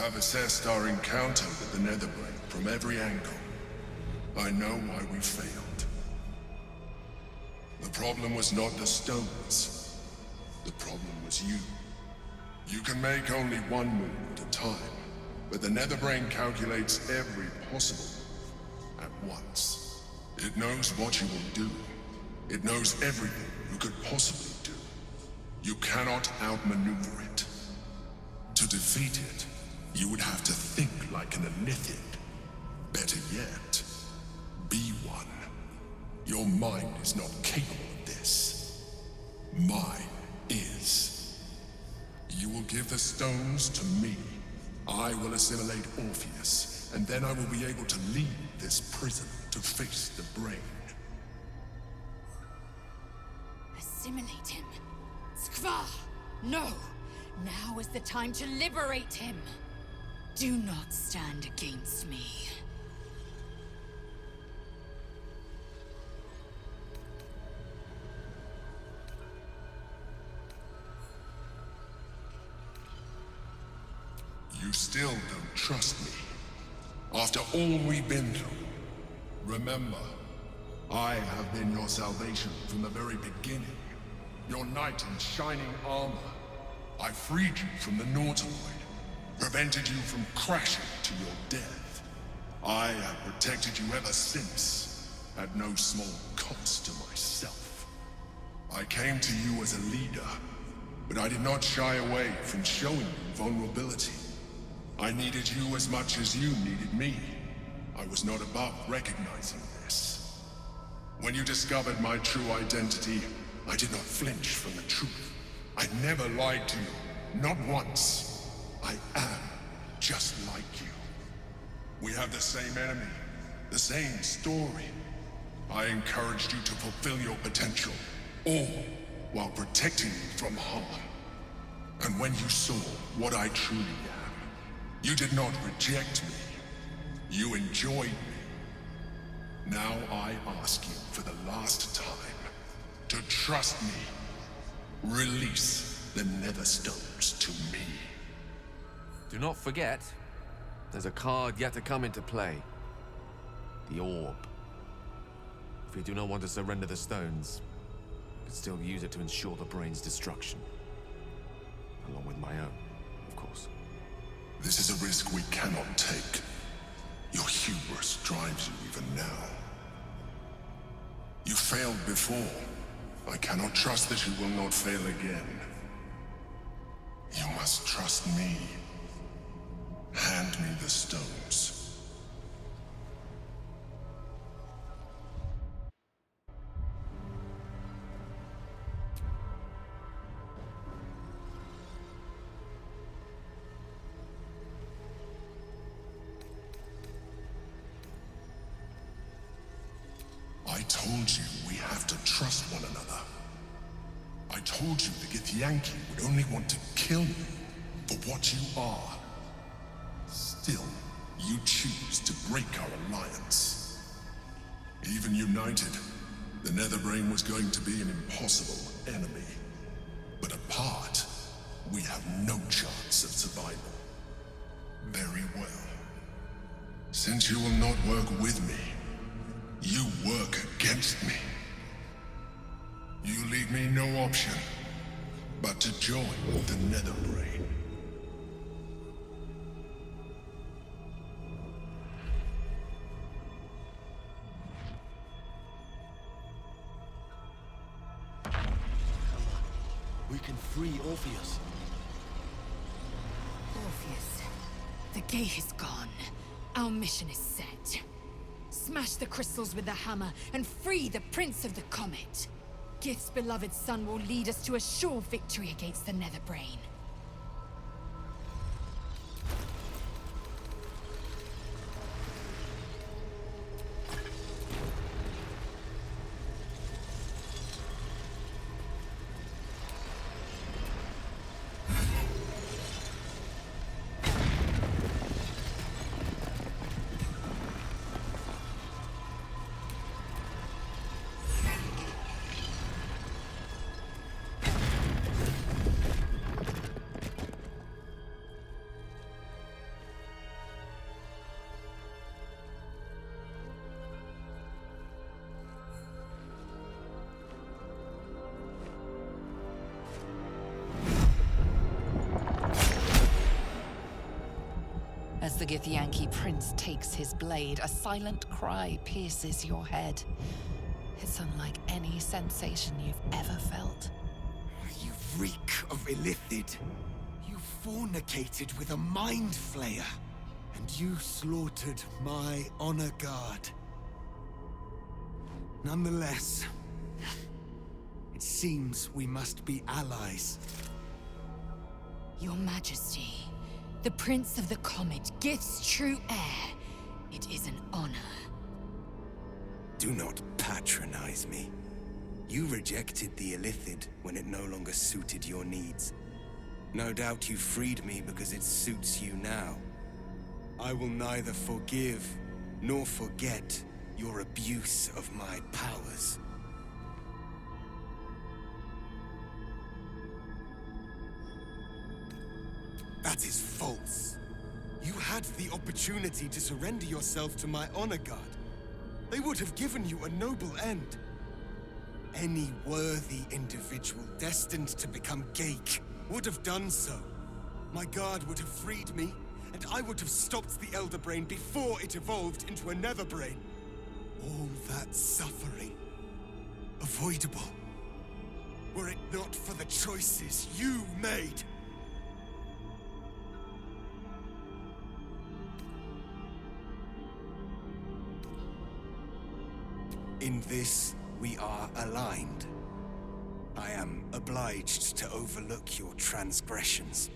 have assessed our encounter with the Netherbrain from every angle. I know why we failed. The problem was not the stones. The problem was you. You can make only one move at a time, but the Netherbrain calculates every possible move at once. It knows what you will do. It knows everything you could possibly do. You cannot outmaneuver it. To defeat it, you would have to think like an Elithid. Better yet, be one. Your mind is not capable of this. Mine is. You will give the stones to me. I will assimilate Orpheus, and then I will be able to leave this prison to face the brain. Assimilate him? Skva! No! Now is the time to liberate him! Do not stand against me. You still don't trust me. After all we've been through. Remember, I have been your salvation from the very beginning. Your knight in shining armor. I freed you from the Nautiloid, prevented you from crashing to your death. I have protected you ever since, at no small cost to myself. I came to you as a leader, but I did not shy away from showing you vulnerability. I needed you as much as you needed me. I was not above recognizing this. When you discovered my true identity, I did not flinch from the truth. I never lied to you, not once. I am just like you. We have the same enemy, the same story. I encouraged you to fulfill your potential, all while protecting you from harm. And when you saw what I truly am, you did not reject me. You enjoyed me. Now I ask you for the last time to trust me. Release the Netherstones to me. Do not forget, there's a card yet to come into play. The Orb. If you do not want to surrender the stones, you can still use it to ensure the brain's destruction. Along with my own, of course. This is a risk we cannot take. Your hubris drives you even now. You failed before. I cannot trust that you will not fail again. You must trust me. Hand me the stones. I told you we have to trust one another. I told you the Githyanki would only want to kill you for what you are. Still, you choose to break our alliance. Even united, the Netherbrain was going to be an impossible enemy. But apart, we have no chance of survival. Very well. Since you will not work with me, you work against me. You leave me no option but to join the Netherbrain. We can free Orpheus. Orpheus, the gate is gone. Our mission is set. Smash the crystals with the hammer and free the Prince of the Comet. Gith's beloved son will lead us to a sure victory against the Netherbrain. As the Githyanki prince takes his blade, a silent cry pierces your head. It's unlike any sensation you've ever felt. You reek of Illithid. You fornicated with a mind flayer. And you slaughtered my honor guard. Nonetheless, it seems we must be allies. Your Majesty, the Prince of the Comet, Gith's true heir. It is an honor. Do not patronize me. You rejected the Illithid when it no longer suited your needs. No doubt you freed me because it suits you now. I will neither forgive nor forget your abuse of my powers. That is false. You had the opportunity to surrender yourself to my honor guard. They would have given you a noble end. Any worthy individual destined to become Geik would have done so. My guard would have freed me, and I would have stopped the Elder Brain before it evolved into a Nether Brain. All that suffering, avoidable, were it not for the choices you made. In this, we are aligned. I am obliged to overlook your transgressions.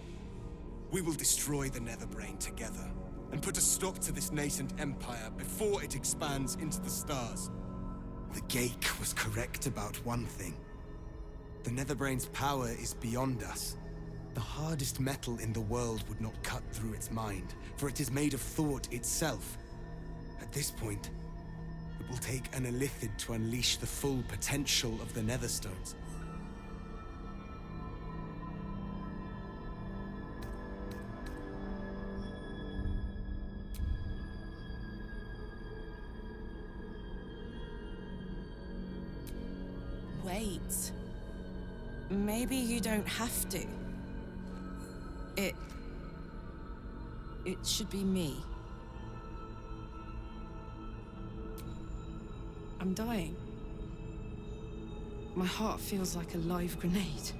We will destroy the Netherbrain together, and put a stop to this nascent empire before it expands into the stars. The Geik was correct about one thing. The Netherbrain's power is beyond us. The hardest metal in the world would not cut through its mind, for it is made of thought itself. At this point, it will take an Illithid to unleash the full potential of the Netherstones. Wait. Maybe you don't have to. It should be me. I'm dying. My heart feels like a live grenade.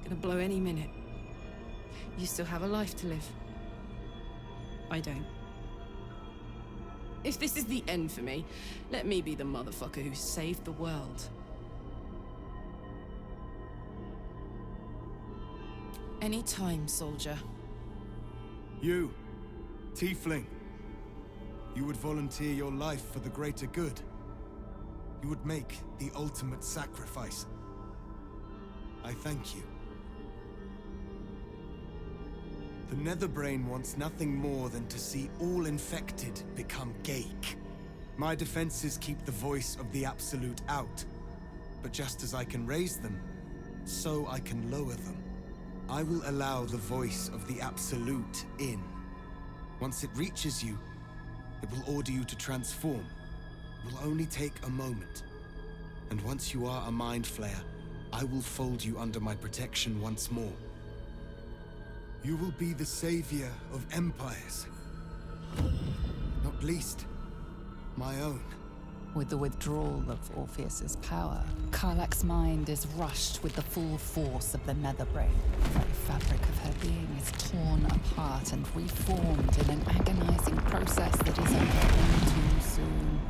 Gonna blow any minute. You still have a life to live. I don't. If this is the end for me, let me be the motherfucker who saved the world. Any time, soldier. You, Tiefling. You would volunteer your life for the greater good. You would make the ultimate sacrifice. I thank you. The Netherbrain wants nothing more than to see all infected become Geik. My defenses keep the voice of the Absolute out. But just as I can raise them, so I can lower them. I will allow the voice of the Absolute in. Once it reaches you, it will order you to transform. It will only take a moment. And once you are a Mind Flayer, I will fold you under my protection once more. You will be the savior of empires. Not least, my own. With the withdrawal of Orpheus's power, Karlach's mind is rushed with the full force of the Netherbrain. The very fabric of her being is torn apart and reformed in an agonizing process that is over too soon.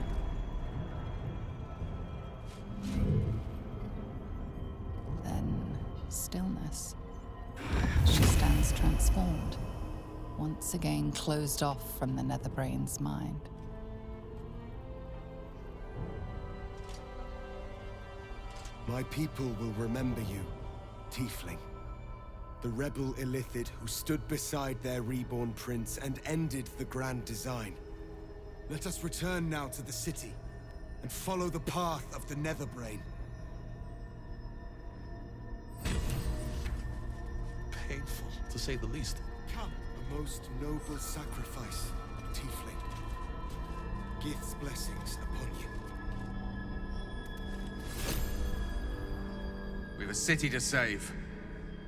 Then, stillness. She stands transformed, once again closed off from the Netherbrain's mind. My people will remember you, Tiefling. The rebel Illithid who stood beside their reborn prince and ended the Grand Design. Let us return now to the city and follow the path of the Netherbrain. Painful, to say the least. Come, a most noble sacrifice, Tiefling. Gith's blessings upon you. We've a city to save.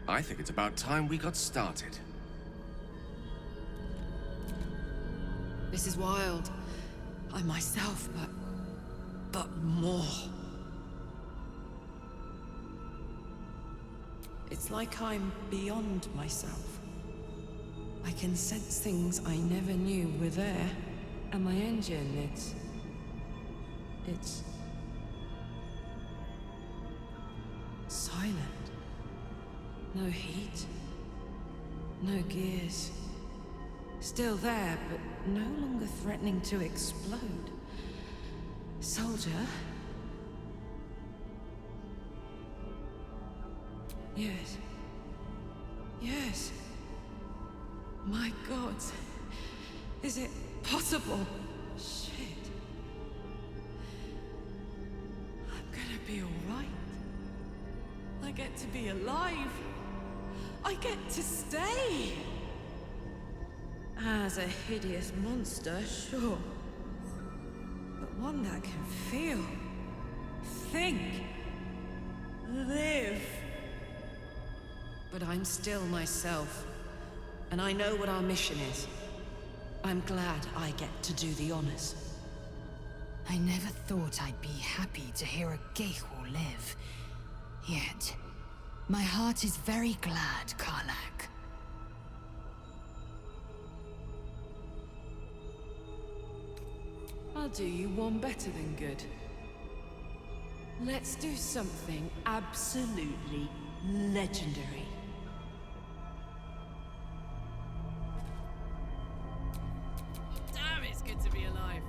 I think it's about time we got started. This is wild. I'm myself, but more. It's like I'm beyond myself. I can sense things I never knew were there. And my engine, it's silent. No heat. No gears. Still there, but no longer threatening to explode. Soldier? Yes. Yes. My God. Is it possible? Shit. I'm gonna be alright. I get to be alive. I get to stay. As a hideous monster, sure. But one that can feel, think, live. But I'm still myself, and I know what our mission is. I'm glad I get to do the honors. I never thought I'd be happy to hear a Geich will live. Yet, my heart is very glad, Karlak. I'll do you one better than good. Let's do something absolutely legendary. Damn, it's good to be alive.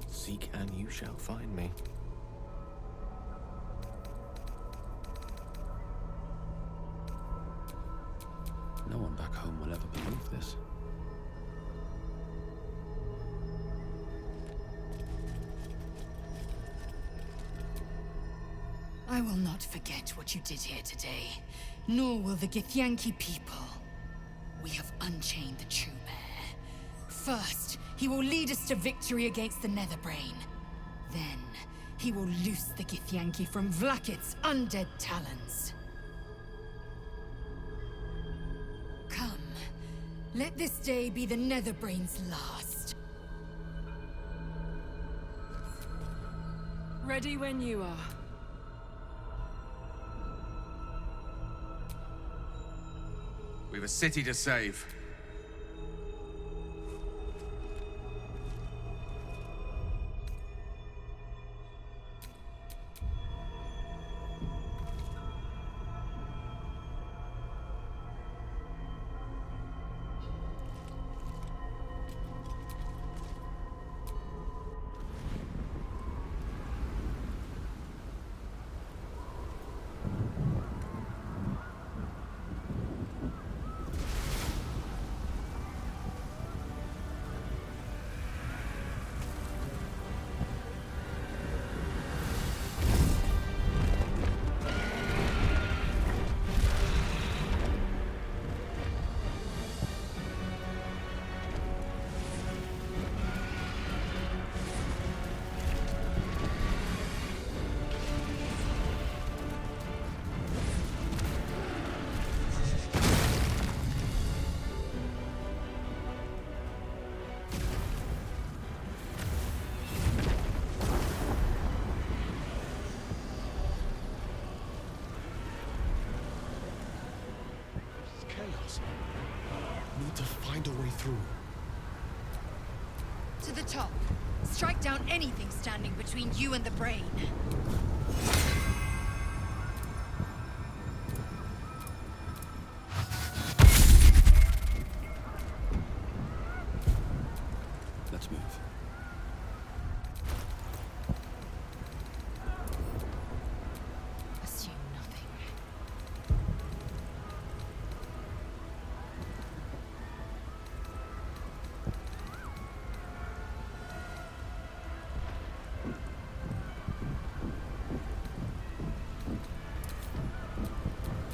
Seek and you shall find me. No one back home will ever believe this. I will not forget what you did here today, nor will the Githyanki people. We have unchained the true bear. First, he will lead us to victory against the Netherbrain. Then, he will loose the Githyanki from Vlakit's undead talons. Come, let this day be the Netherbrain's last. Ready when you are. We've a city to save. find a way through. To the top. Strike down anything standing between you and the brain. Let's move. Assume nothing.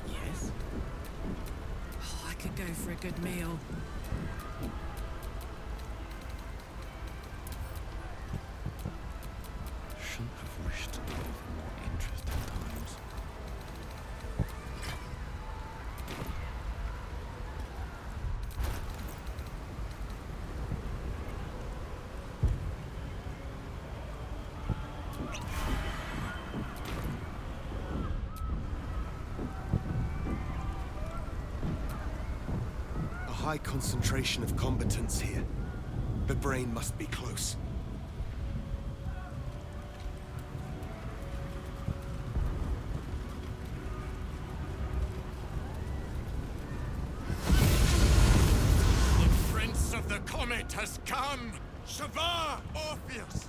Yes? Oh, I could go for a good meal. Shouldn't have wished to live in more interesting times. A high concentration of combatants here. The brain must be close. The Prince of the Comet has come! Shavar Orpheus!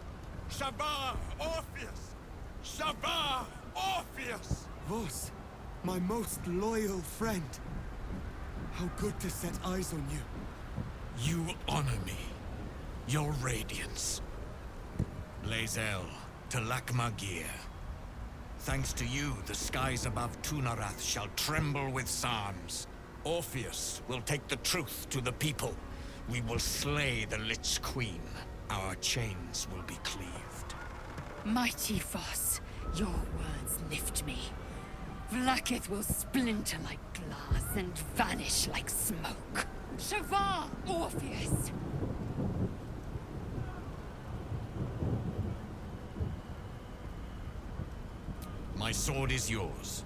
Shavar Orpheus! Shavar Orpheus! Vos, my most loyal friend. How good to set eyes on you. You honor me. Your radiance. Lae'zel, Telakmagir. Thanks to you, the skies above Tunarath shall tremble with psalms. Orpheus will take the truth to the people. We will slay the Lich Queen. Our chains will be cleaved. Mighty Voss, your words lift me. Vlaakith will splinter like glass and vanish like smoke. Shavar Orpheus! My sword is yours.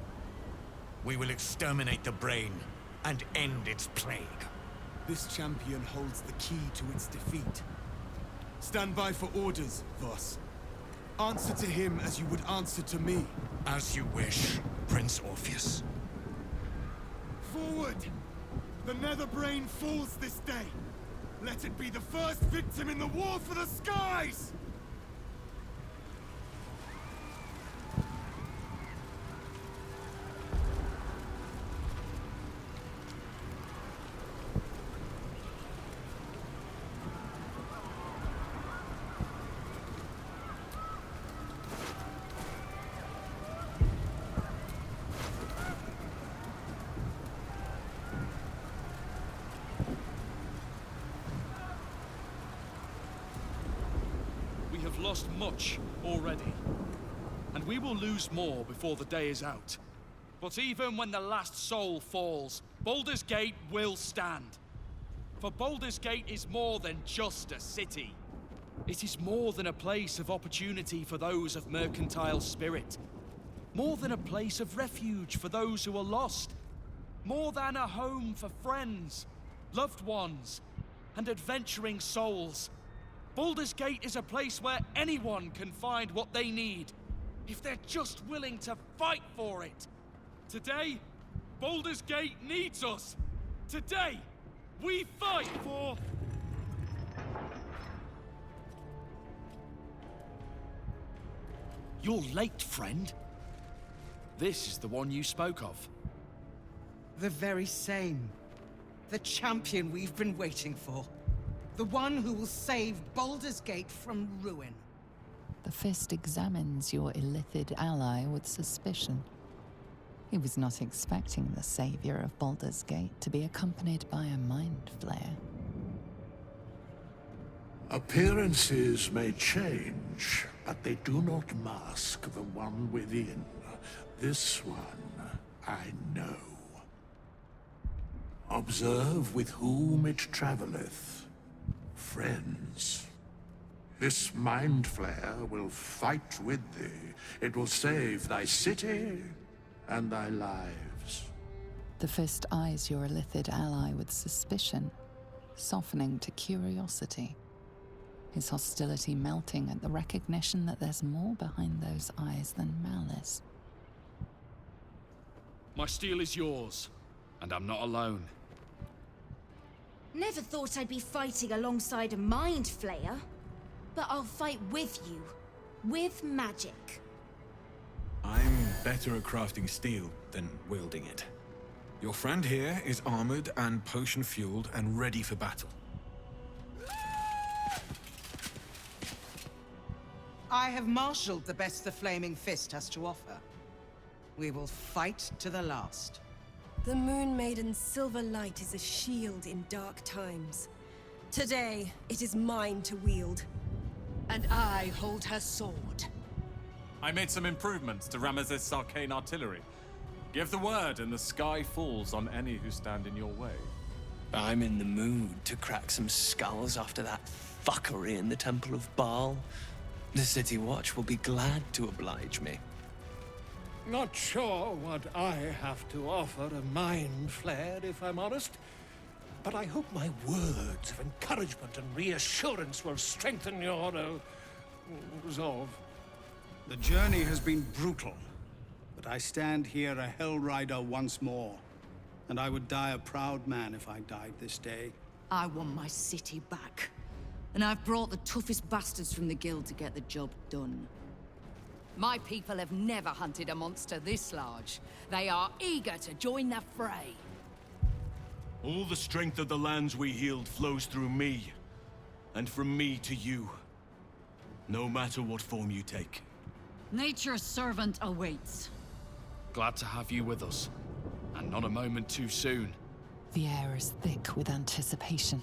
We will exterminate the brain and end its plague. This champion holds the key to its defeat. Stand by for orders, Vos. Answer to him as you would answer to me. As you wish, Prince Orpheus. Forward! The Nether Brain falls this day. Let it be the first victim in the war for the skies! We have lost much already, and we will lose more before the day is out. But even when the last soul falls, Baldur's Gate will stand. For Baldur's Gate is more than just a city. It is more than a place of opportunity for those of mercantile spirit. More than a place of refuge for those who are lost. More than a home for friends, loved ones, and adventuring souls. Baldur's Gate is a place where anyone can find what they need, if they're just willing to fight for it. Today, Baldur's Gate needs us. Today, we fight for... You're late, friend. This is the one you spoke of. The very same. The champion we've been waiting for. The one who will save Baldur's Gate from ruin. The Fist examines your illithid ally with suspicion. He was not expecting the savior of Baldur's Gate to be accompanied by a mind flayer. Appearances may change, but they do not mask the one within. This one, I know. Observe with whom it traveleth. Friends. This mind flayer will fight with thee. It will save thy city and thy lives. The Fist eyes your illithid ally with suspicion. softening to curiosity. His hostility melting at the recognition that there's more behind those eyes than malice. My steel is yours, and I'm not alone. Never thought I'd be fighting alongside a mind flayer. But I'll fight with you. With magic. I'm better at crafting steel than wielding it. Your friend here is armored and potion-fueled and ready for battle. I have marshaled the best the Flaming Fist has to offer. We will fight to the last. The Moon Maiden's silver light is a shield in dark times. Today, it is mine to wield. And I hold her sword. I made some improvements to Ramesses' arcane artillery. Give the word and the sky falls on any who stand in your way. I'm in the mood to crack some skulls after that fuckery in the Temple of Baal. The City Watch will be glad to oblige me. Not sure what I have to offer a mind flare, if I'm honest. But I hope my words of encouragement and reassurance will strengthen your resolve. The journey has been brutal, but I stand here a Hell Rider once more. And I would die a proud man if I died this day. I want my city back. And I've brought the toughest bastards from the guild to get the job done. My people have never hunted a monster this large. They are eager to join the fray. All the strength of the lands we healed flows through me. And from me to you. No matter what form you take. Nature's servant awaits. Glad to have you with us. And not a moment too soon. The air is thick with anticipation.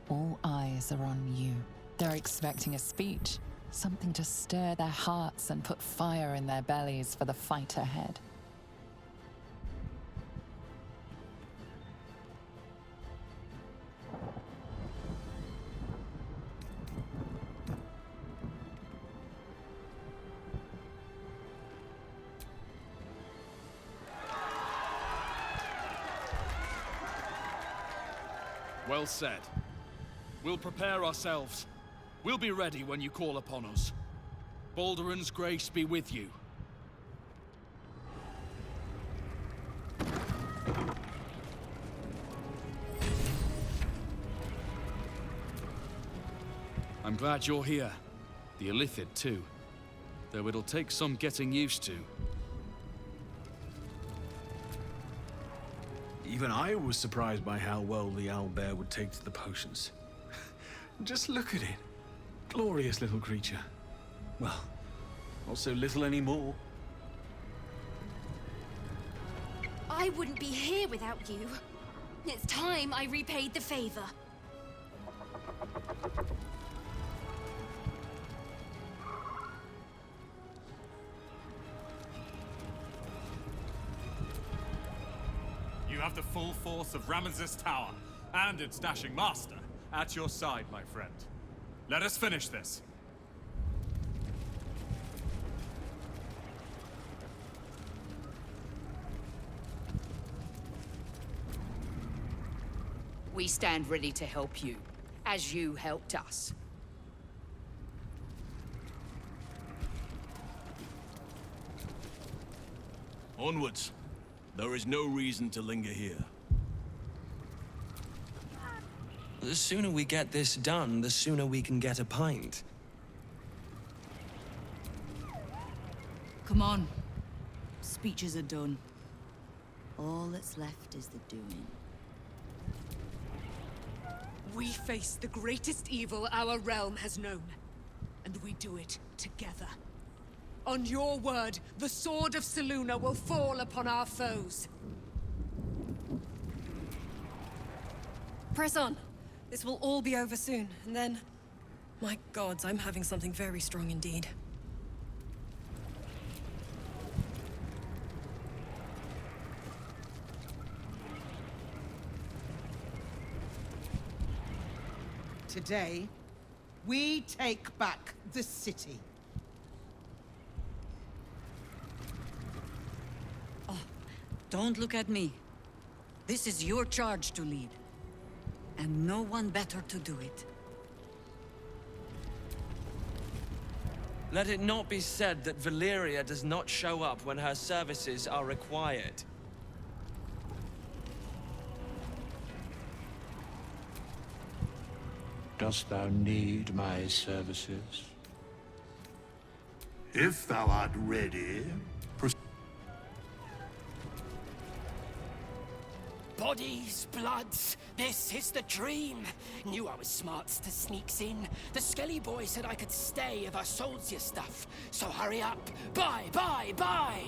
All eyes are on you. They're expecting a speech, something to stir their hearts and put fire in their bellies for the fight ahead. Well said. We'll prepare ourselves. We'll be ready when you call upon us. Balduran's grace be with you. I'm glad you're here. The Illithid, too. Though it'll take some getting used to. Even I was surprised by how well the owlbear would take to the potions. Just look at it. Glorious little creature. Well, not so little anymore. I wouldn't be here without you. It's time I repaid the favor. You have the full force of Ramesses Tower and its dashing master at your side, my friend. Let us finish this. We stand ready to help you, as you helped us. Onwards. There is no reason to linger here. The sooner we get this done, the sooner we can get a pint. Come on. Speeches are done. All that's left is the doing. We face the greatest evil our realm has known, and we do it together. On your word, the sword of Selûne will fall upon our foes. Press on. This will all be over soon, and then... My gods, I'm having something very strong indeed. Today, we take back the city. Don't look at me. This is your charge to lead. And no one better to do it. Let it not be said that Valyria does not show up when her services are required. Dost thou need my services? If thou art ready, Bodies, bloods, this is the dream. Knew I was smarts to sneaks in. The Skelly boy said I could stay if I sold your stuff. So hurry up. Buy, buy, buy!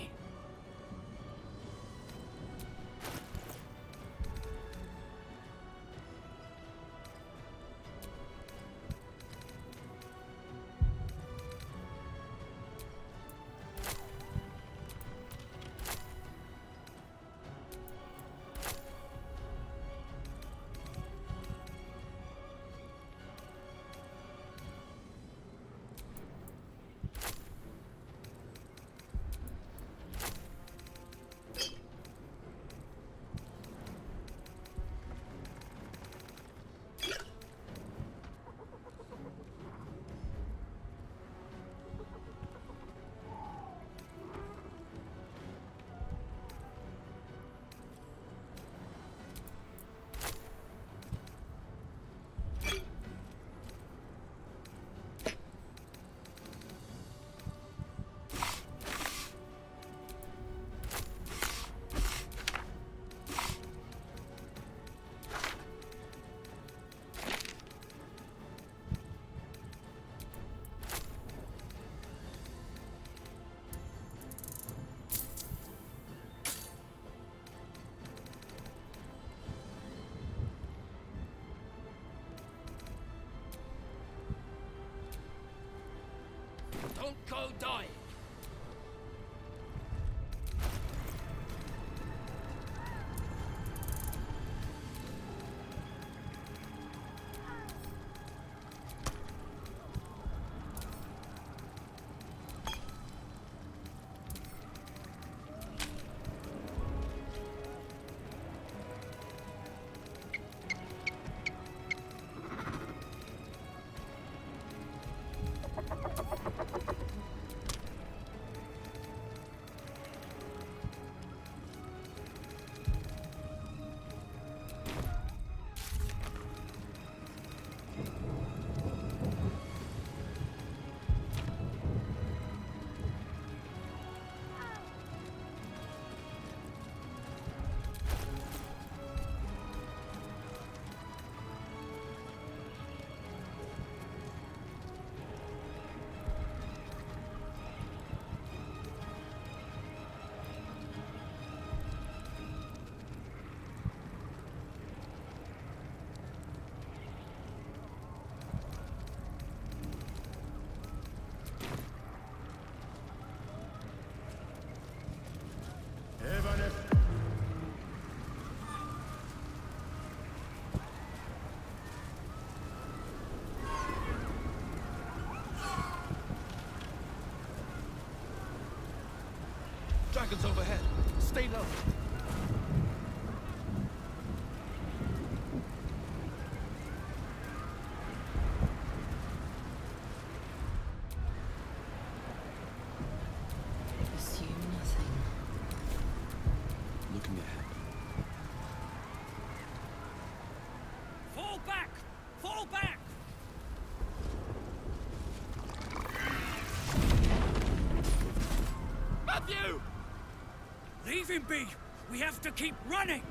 Don't go dying. Dragons overhead. Stay low. Assume nothing. Looking ahead. Fall back! Fall back! Matthew! Leave him be! We have to keep running!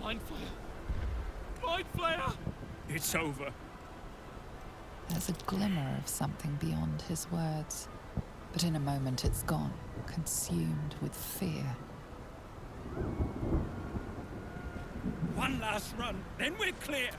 Mind Flayer! Mind Flayer! It's over. There's a glimmer of something beyond his words, but in a moment it's gone, consumed with fear. One last run, then we're clear!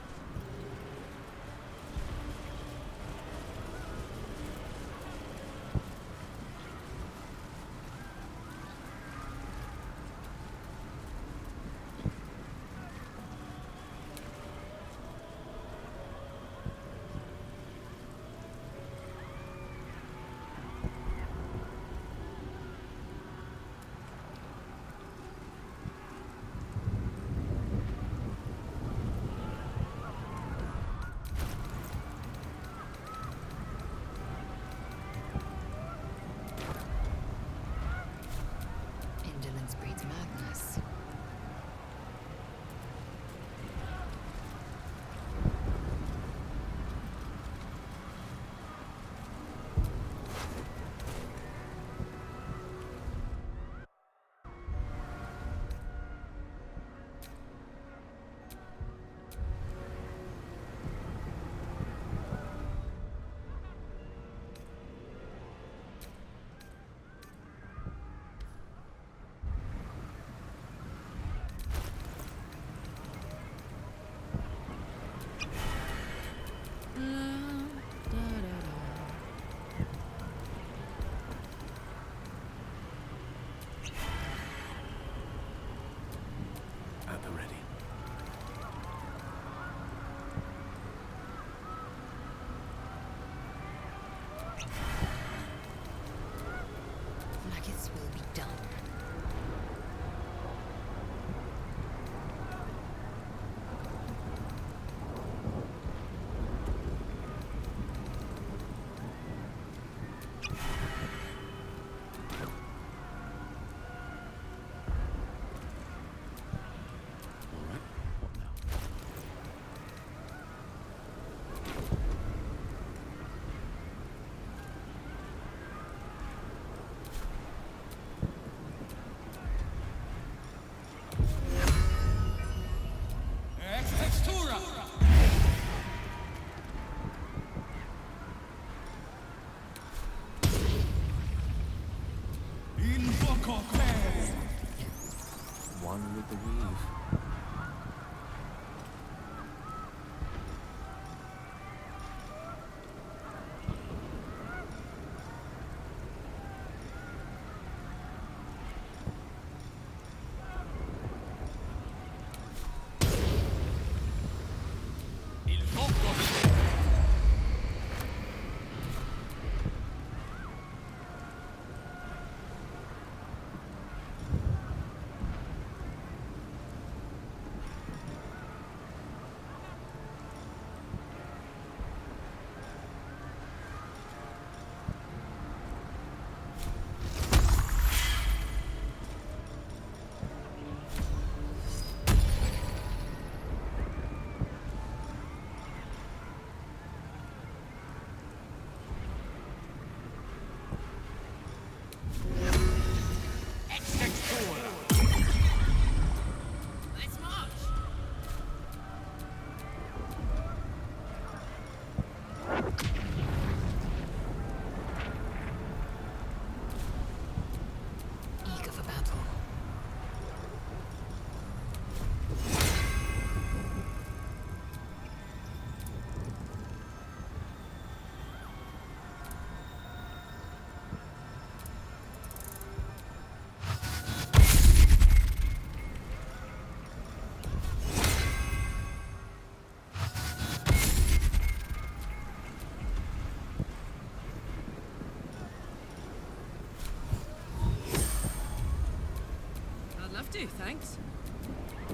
do, thanks.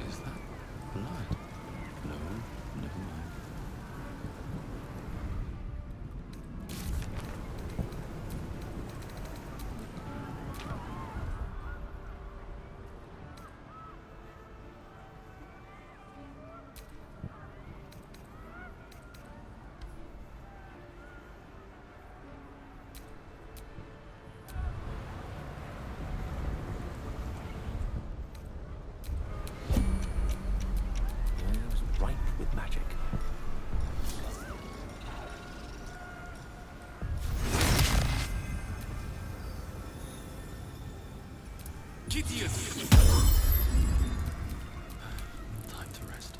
Is that blood? No, never mind. Right with magic. Gideon! Time to rest.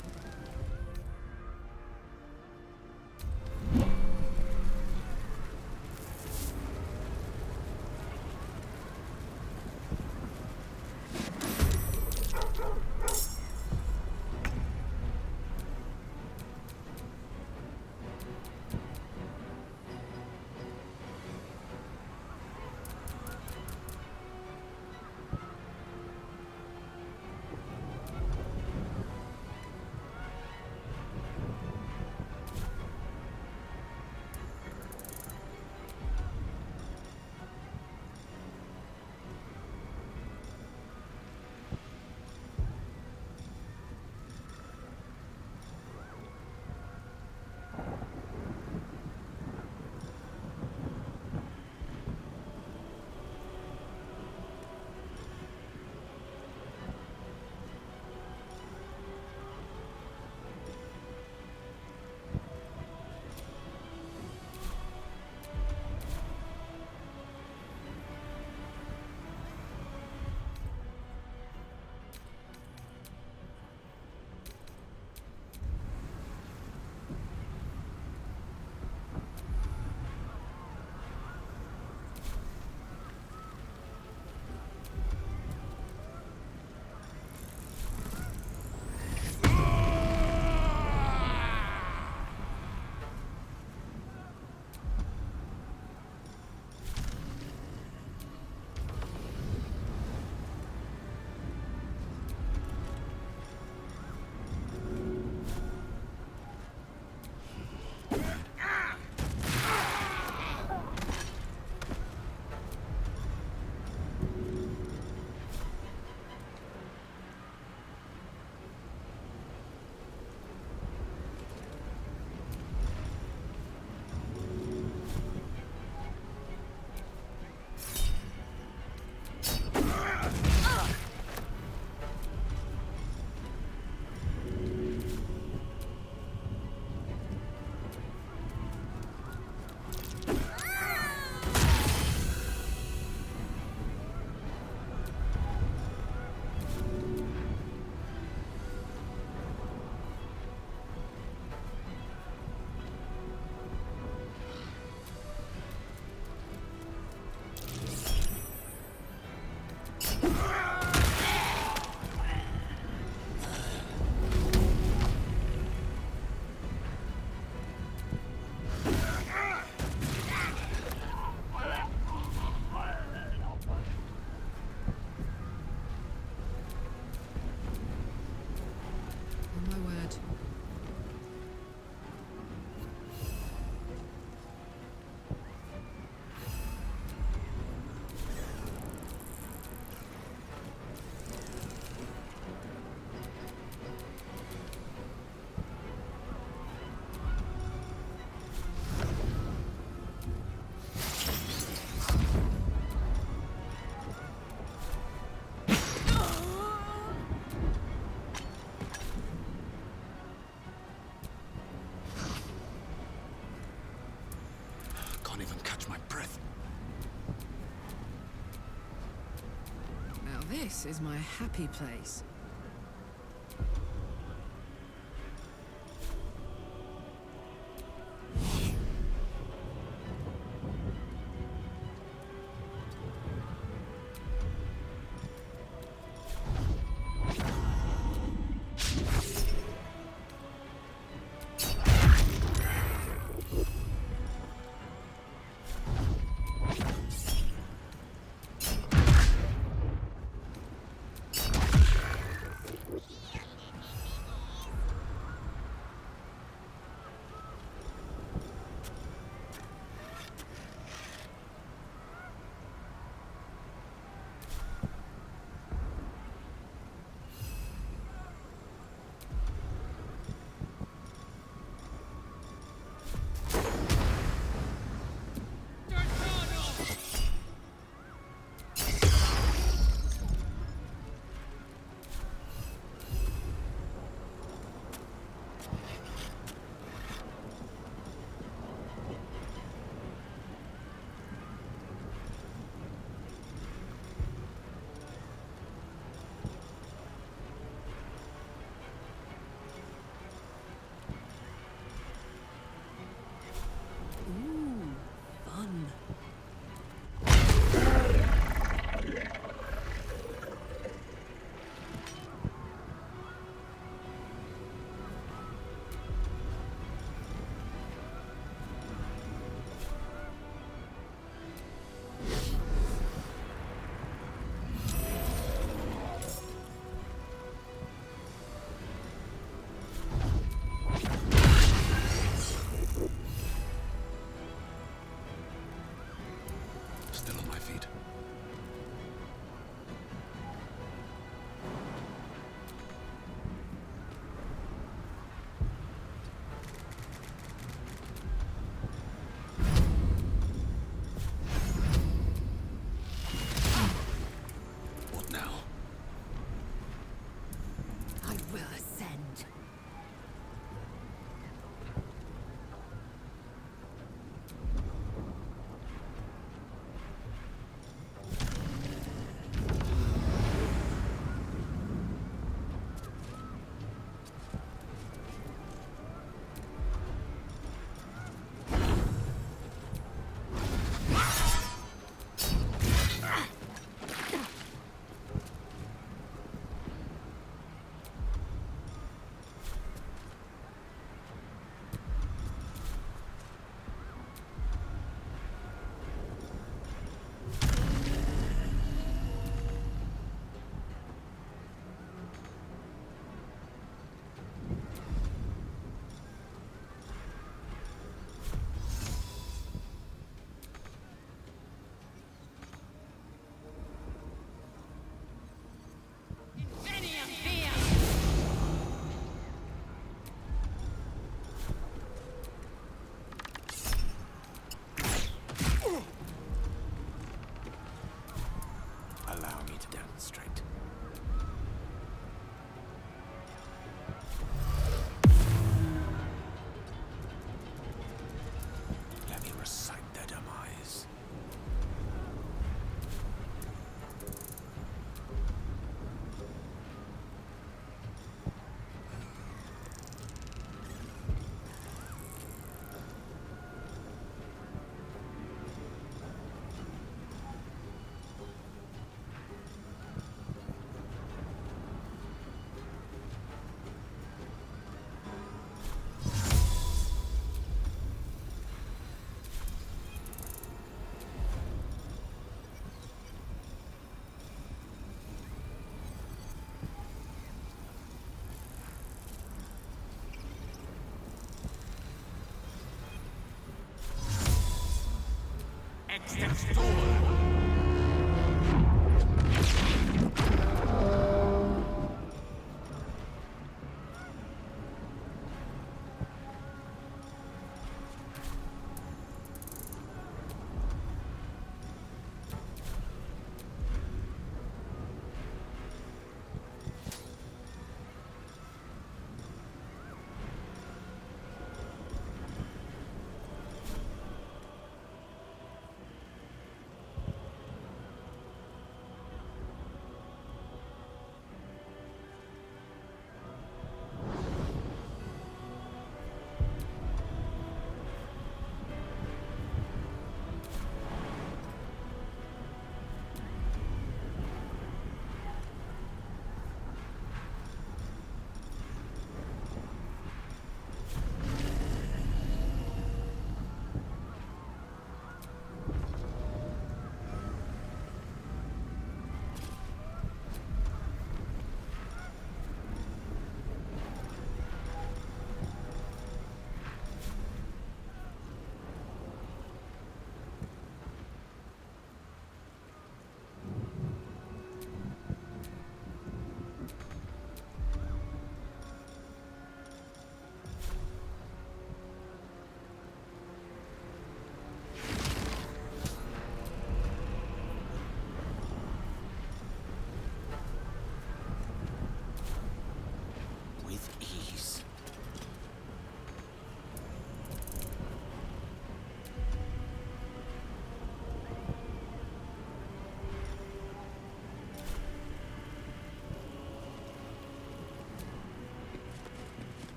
This is my happy place.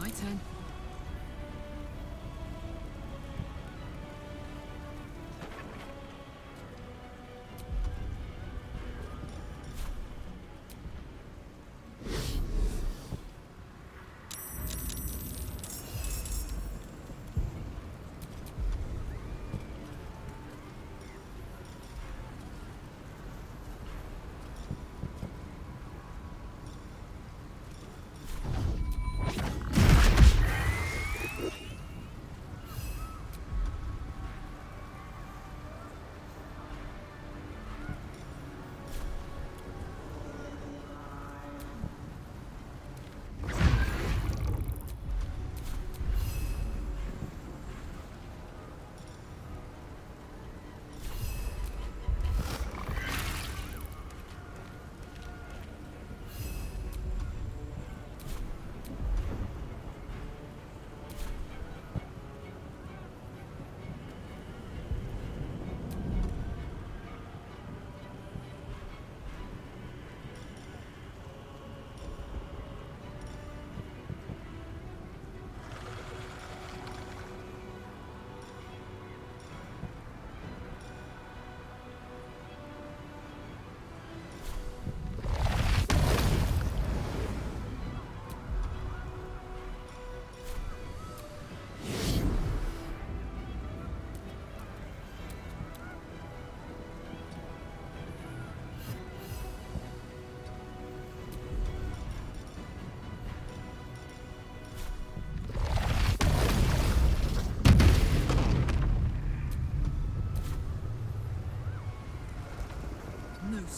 My turn.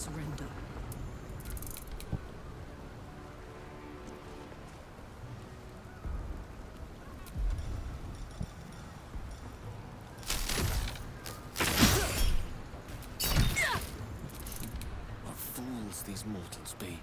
surrender. What fools these mortals be.